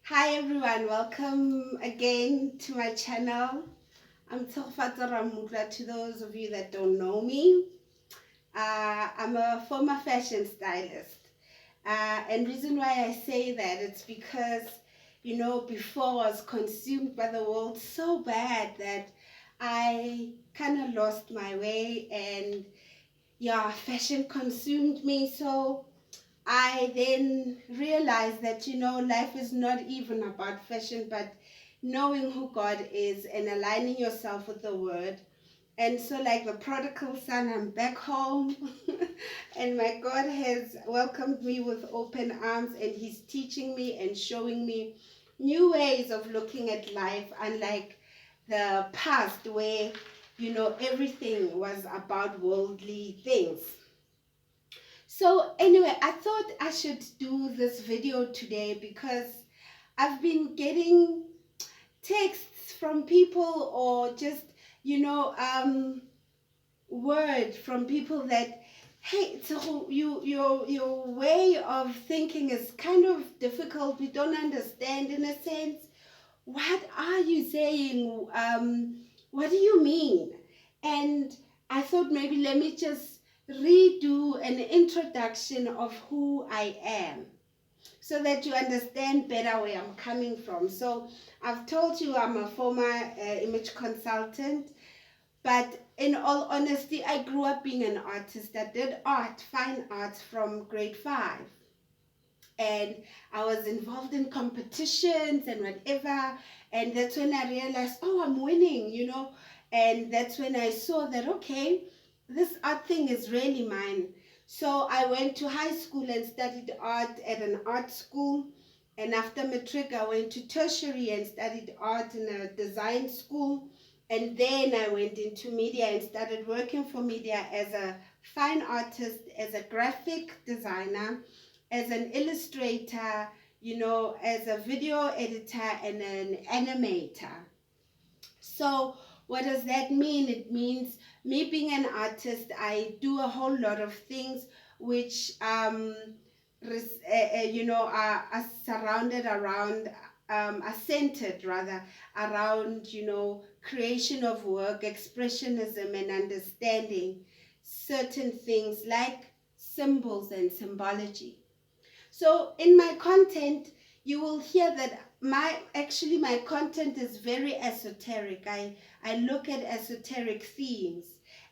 Hi everyone, welcome again to my channel. I'm Tshego to those of you that don't know me. I'm a former fashion stylist. And reason why I say that, it's because, before I was consumed by the world so bad that I kind of lost my way, and yeah, fashion consumed me. So I then realized that, life is not even about fashion, but knowing who God is and aligning yourself with the Word. And so, like the prodigal son, I'm back home, and my God has welcomed me with open arms, and He's teaching me and showing me new ways of looking at life, unlike the past where, everything was about worldly things. So anyway, I thought I should do this video today because I've been getting texts from people, or just, word from people that, hey, so your way of thinking is kind of difficult. We don't understand, in a sense. What are you saying? What do you mean? And I thought maybe let me just redo an introduction of who I am so that you understand better where I'm coming from. So I've told you I'm a former image consultant, but in all honesty, I grew up being an artist. I did art, fine arts, from grade 5. And I was involved in competitions and whatever. And that's when I realized, oh, I'm winning. And that's when I saw that, okay, this art thing is really mine. So I went to high school and studied art at an art school. And after matric, I went to tertiary and studied art in a design school. And then I went into media and started working for media as a fine artist, as a graphic designer, as an illustrator, as a video editor and an animator. So what does that mean? It means me being an artist, I do a whole lot of things which are surrounded around, are centered rather around, creation of work, expressionism, and understanding certain things like symbols and symbology. So in my content, you will hear that my content is very esoteric. I look at esoteric themes,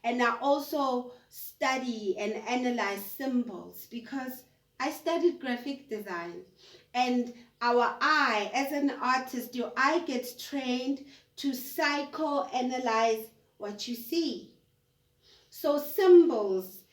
and I also study and analyze symbols because I studied graphic design, and our eye, as an artist, your eye gets trained to psychoanalyze what you see. So symbols,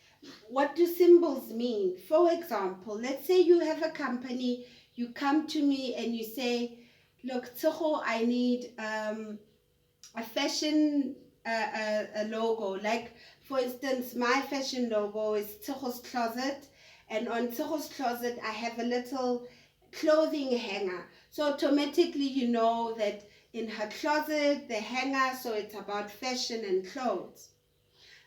what do symbols mean? For example, let's say you have a company, you come to me and you say, look, Tshego, I need a fashion a logo. Like, for instance, my fashion logo is Tshego's Closet, and on Tshego's Closet, I have a little clothing hanger. So automatically you know that in her closet, the hanger, so it's about fashion and clothes.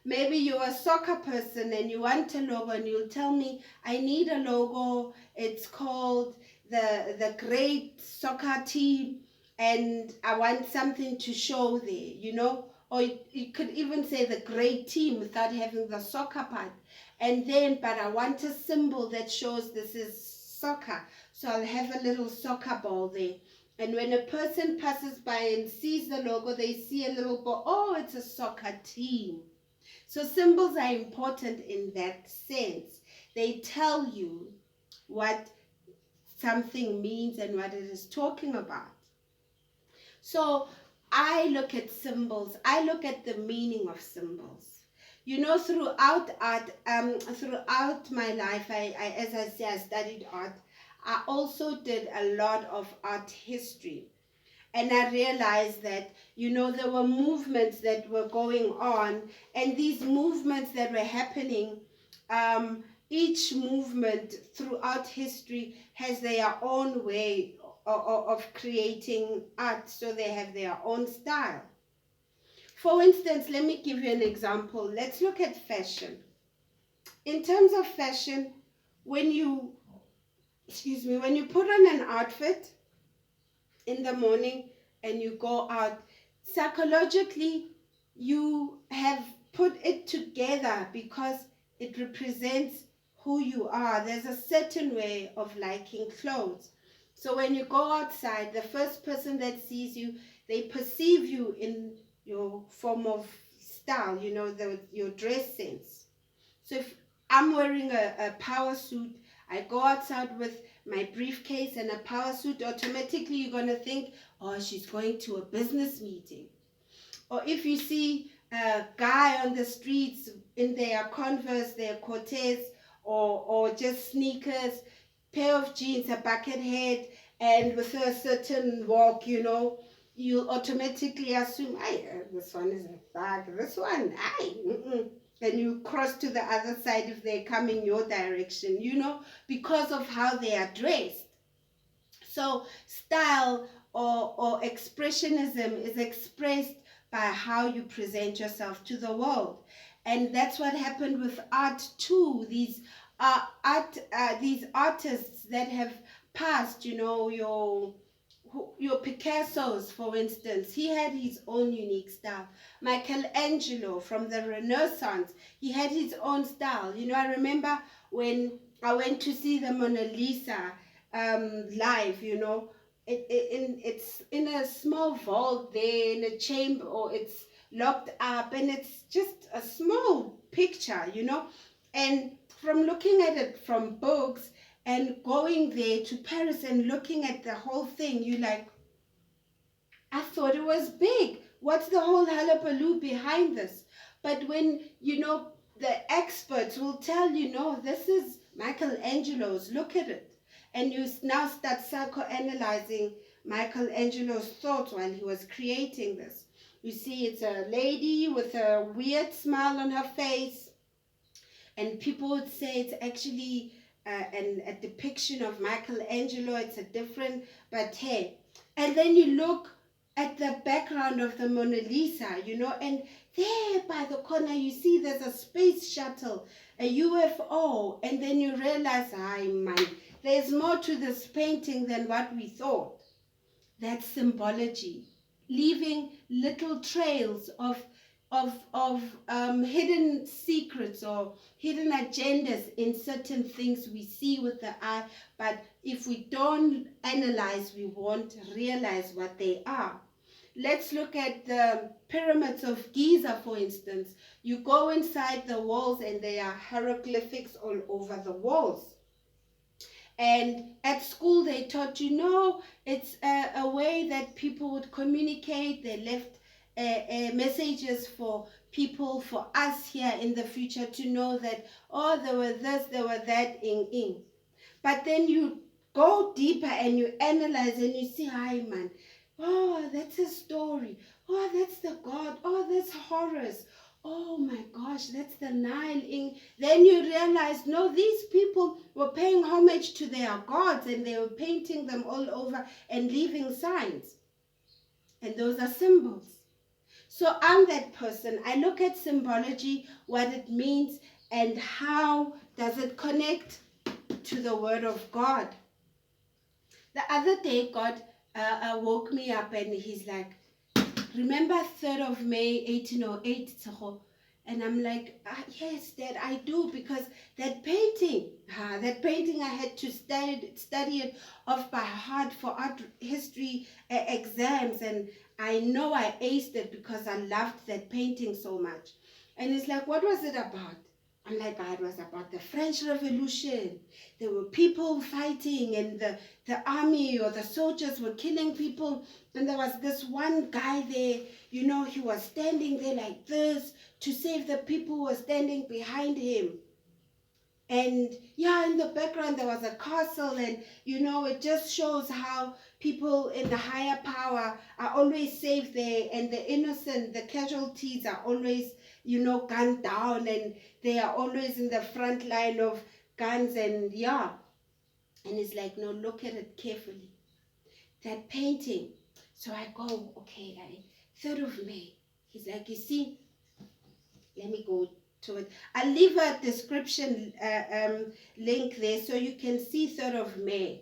Maybe you're a soccer person and you want a logo, and you'll tell me, I need a logo. It's called the great soccer team, and I want something to show there. Or you could even say the great team without having the soccer part. And then, but I want a symbol that shows this is soccer. So I'll have a little soccer ball there. And when a person passes by and sees the logo, they see a little ball. Oh, it's a soccer team. So symbols are important in that sense. They tell you what something means and what it is talking about. So I look at symbols. I look at the meaning of symbols. Throughout art, throughout my life, as I say, I studied art. I also did a lot of art history. And I realized that, there were movements that were going on, and these movements that were happening, each movement throughout history has their own way of creating art, so they have their own style. For instance, let me give you an example. Let's look at fashion. In terms of fashion, when you put on an outfit, in the morning and you go out, psychologically you have put it together because it represents who you are. There's a certain way of liking clothes. So when you go outside, the first person that sees you, they perceive you in your form of style, your dress sense. So if I'm wearing a power suit, I go outside with my briefcase and a power suit, automatically you're going to think, oh, she's going to a business meeting. Or if you see a guy on the streets in their Converse, their Cortez, or just sneakers, pair of jeans, a bucket hat, and with a certain walk, you automatically assume, this one is a bag, this one, and you cross to the other side if they're coming your direction, because of how they are dressed. So style or expressionism is expressed by how you present yourself to the world. And that's what happened with art too. These artists that have passed, your Picasso's, for instance, he had his own unique style. Michelangelo from the Renaissance, he had his own style. I remember when I went to see the Mona Lisa live, it's in a small vault there in a chamber, or it's locked up, and it's just a small picture, and from looking at it from books and going there to Paris and looking at the whole thing, you like, I thought it was big. What's the whole hullabaloo behind this? But when, the experts will tell you, no, this is Michelangelo's, look at it. And you now start psychoanalyzing Michelangelo's thoughts while he was creating this. You see, it's a lady with a weird smile on her face, and people would say it's actually a depiction of Michelangelo. It's a different, but hey. And then you look at the background of the Mona Lisa, and there by the corner you see there's a space shuttle, a UFO, and then you realize, man, there's more to this painting than what we thought. That's symbology, leaving little trails of hidden secrets or hidden agendas in certain things we see with the eye, but if we don't analyze, we won't realize what they are. Let's look at the pyramids of Giza, for instance. You go inside the walls and there are hieroglyphics all over the walls. And at school they taught it's a way that people would communicate. They left messages for people, for us here in the future to know that, oh, there were this, there were that, in. But then you go deeper and you analyze and you see, man, oh, that's a story. Oh, that's the god. Oh, that's Horus. Oh my gosh, that's the Nile. Then you realize, no, these people were paying homage to their gods and they were painting them all over and leaving signs. And those are symbols. So I'm that person. I look at symbology, what it means, and how does it connect to the Word of God. The other day, God woke me up and he's like, remember 3rd of May, 1808, Tshego? And I'm like, yes, Dad, I do, because that painting I had to study it off by heart for art history exams, and I know I aced it because I loved that painting so much. And it's like, what was it about? I'm like, it was about the French Revolution. There were people fighting, and the army or the soldiers were killing people. And there was this one guy there, he was standing there like this to save the people who were standing behind him. And yeah, in the background there was a castle, and it just shows how people in the higher power are always safe there, and the innocent, the casualties are always, gunned down, and they are always in the front line of guns, and yeah. And it's like, no, look at it carefully. That painting. So I go, okay, 3rd of May. He's like, you see, let me go to it. I'll leave a description link there so you can see 3rd of May.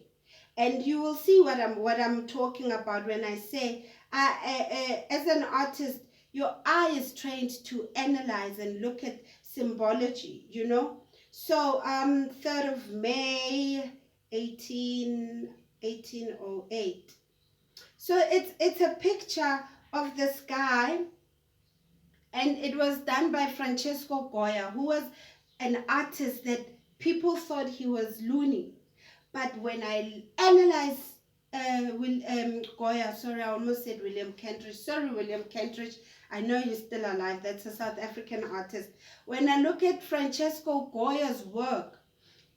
And you will see what I'm talking about when I say, as an artist, your eye is trained to analyze and look at symbology, you know. So 3rd of May 1808. So it's a picture of this guy, and it was done by Francesco Goya, who was an artist that people thought he was loony. But when I analyze Goya, sorry, I almost said William Kentridge. Sorry, William Kentridge, I know you're still alive. That's a South African artist. When I look at Francesco Goya's work,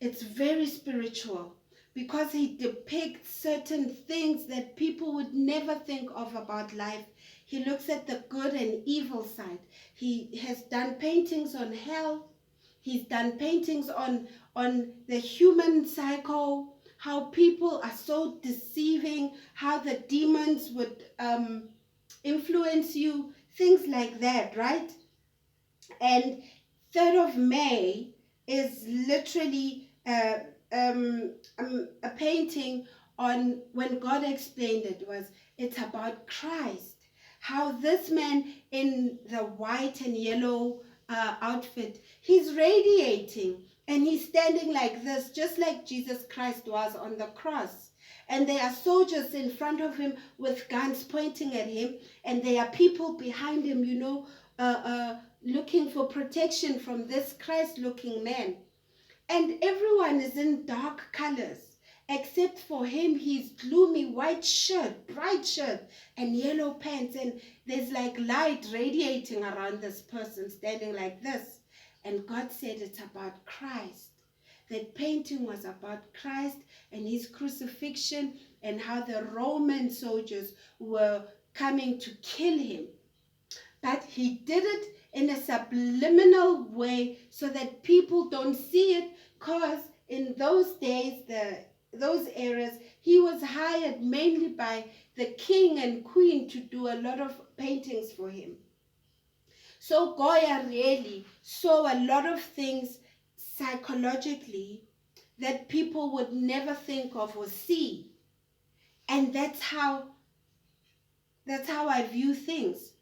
it's very spiritual because he depicts certain things that people would never think of about life. He looks at the good and evil side. He has done paintings on hell. He's done paintings on the human psycho, how people are so deceiving, how the demons would influence you, things like that, right? And 3rd of May is literally a painting on when God explained it's about Christ. How this man in the white and yellow outfit, he's radiating and he's standing like this, just like Jesus Christ was on the cross. And there are soldiers in front of him with guns pointing at him, and there are people behind him, you know, looking for protection from this Christ-looking man. And everyone is in dark colors, except for him. He's gloomy white shirt, bright shirt, and yellow pants, and there's like light radiating around this person standing like this. And God said it's about Christ. That painting was about Christ and his crucifixion, and how the Roman soldiers were coming to kill him. But he did it in a subliminal way so that people don't see it, because in those days, those eras, he was hired mainly by the king and queen to do a lot of paintings for him. So Goya really saw a lot of things psychologically that people would never think of or see. And that's how I view things.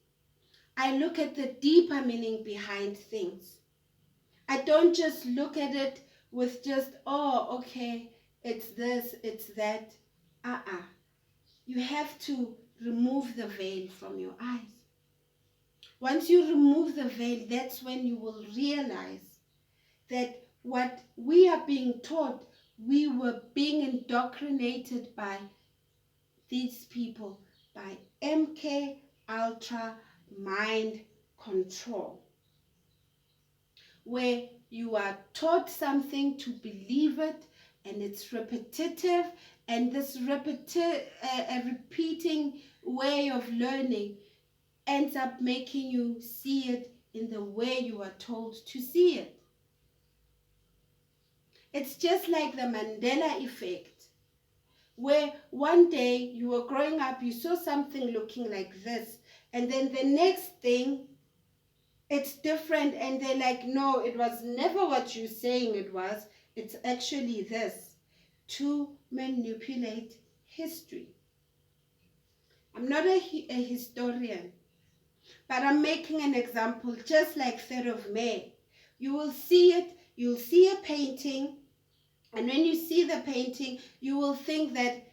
I look at the deeper meaning behind things. I don't just look at it with just, oh, okay, it's this, it's that. You have to remove the veil from your eyes. Once you remove the veil, that's when you will realize that what we are being taught, we were being indoctrinated by these people, by MK Ultra mind control, where you are taught something to believe it, and it's repetitive, and this repeating way of learning ends up making you see it in the way you are told to see it. It's just like the Mandela effect, where one day you were growing up, you saw something looking like this, and then the next thing, it's different, and they're like, no, it was never what you're saying it was. It's actually this, to manipulate history. I'm not a historian, but I'm making an example, just like 3rd of May. You will see it, you'll see a painting, and when you see the painting, you will think that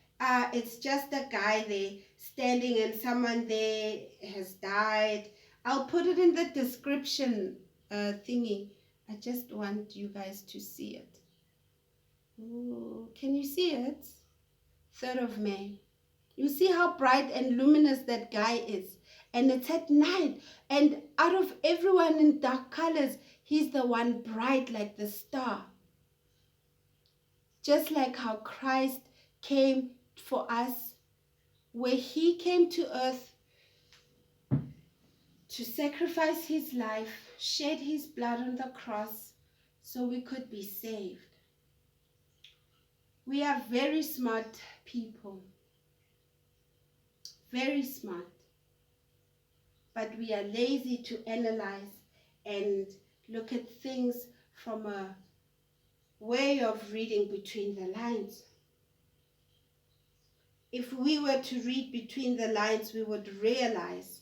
it's just a guy there standing and someone there has died. I'll put it in the description thingy. I just want you guys to see it. Ooh, can you see it? 3rd of May. You see how bright and luminous that guy is. And it's at night. And out of everyone in dark colors, he's the one bright like the star. Just like how Christ came for us, where he came to earth to sacrifice his life, shed his blood on the cross so we could be saved. We are very smart people, very smart, but we are lazy to analyze and look at things from a way of reading between the lines. if we were to read between the lines, we would realize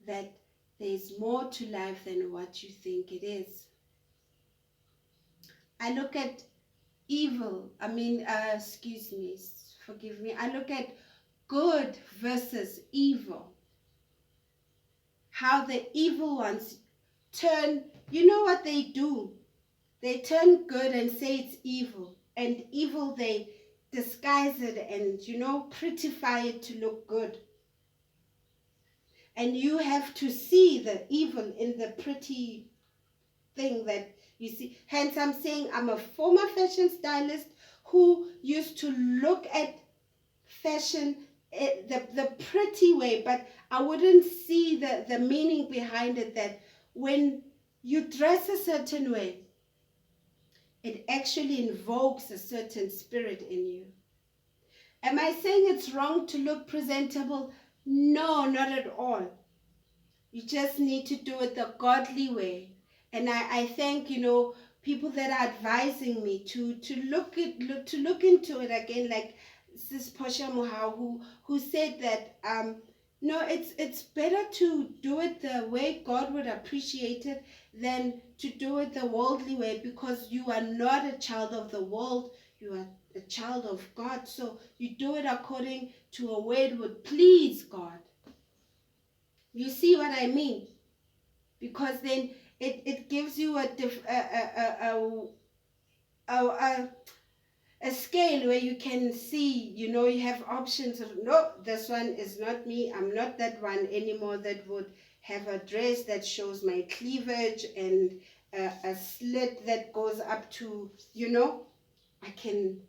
that there's more to life than what you think it is. I look at evil, forgive me, I look at good versus evil. How the evil ones turn, you know what they do? They turn good and say it's evil. And evil, they disguise it and, prettify it to look good. And you have to see the evil in the pretty thing that you see. Hence, I'm saying I'm a former fashion stylist who used to look at fashion the pretty way, but I wouldn't see the meaning behind it, that when you dress a certain way, it actually invokes a certain spirit in you. Am I saying it's wrong to look presentable? No, not at all. You just need to do it the godly way. And I thank, people that are advising me to look into it again, like Sis Posha Muhau, who said that no, it's better to do it the way God would appreciate it than to do it the worldly way, because you are not a child of the world, you are a child of God. So you do it according to a way it would please God. You see what I mean? Because then it gives you a scale where you can see, you have options of, no, this one is not me. I'm not that one anymore that would have a dress that shows my cleavage and a slit that goes up to, I can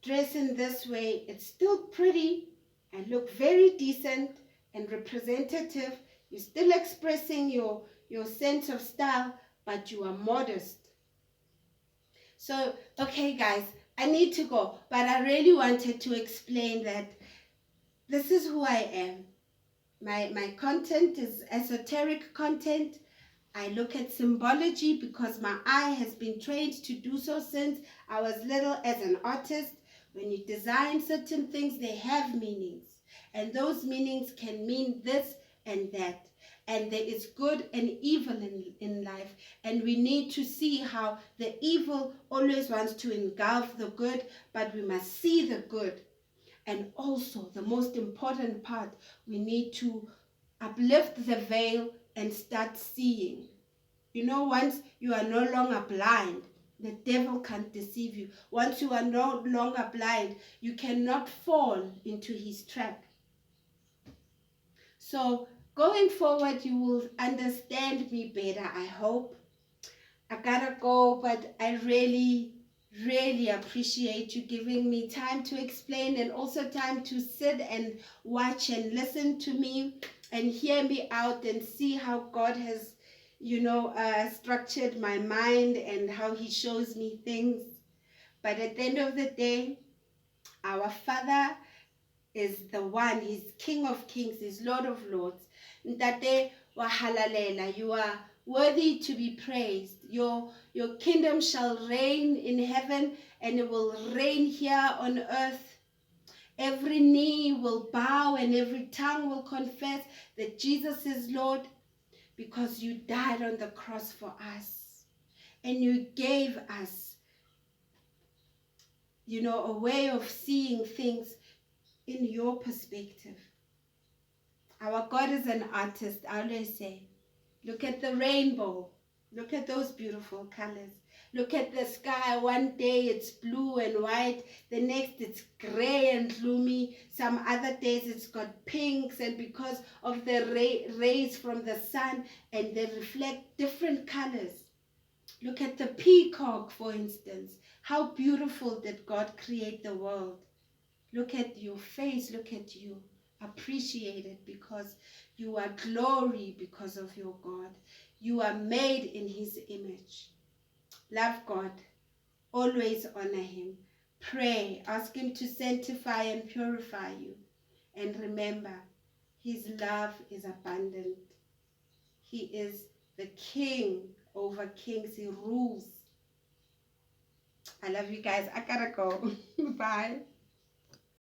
dress in this way. It's still pretty and look very decent and representative. You're still expressing your sense of style, but you are modest. So, okay, guys, I need to go, but I really wanted to explain that this is who I am. My content is esoteric content. I look at symbology because my eye has been trained to do so since I was little as an artist. When you design certain things, they have meanings. And those meanings can mean this and that. And there is good and evil in life. And we need to see how the evil always wants to engulf the good, but we must see the good. And also, the most important part, we need to uplift the veil and start seeing. Once you are no longer blind, the devil can't deceive you. Once you are no longer blind, you cannot fall into his trap. So going forward, you will understand me better, I hope. I gotta go, but I really, really appreciate you giving me time to explain, and also time to sit and watch and listen to me and hear me out and see how God has, structured my mind and how he shows me things. But at the end of the day, our Father is the one. He's King of Kings, he's Lord of Lords. Ntate wa halalela, you are worthy to be praised. Your kingdom shall reign in heaven, and it will reign here on earth. Every knee will bow and every tongue will confess that Jesus is Lord, because you died on the cross for us. And you gave us, a way of seeing things in your perspective. Our God is an artist, I always say. Look at the rainbow. Look at those beautiful colors. Look at the sky. One day it's blue and white. The next it's gray and gloomy. Some other days it's got pinks, and because of the rays from the sun, and they reflect different colors. Look at the peacock, for instance. How beautiful did God create the world? Look at your face. Look at you. Appreciate it, because you are glory because of your God. You are made in his image. Love God. Always honor him. Pray. Ask him to sanctify and purify you. And remember, his love is abundant. He is the king over kings. He rules. I love you guys. I gotta go. Bye.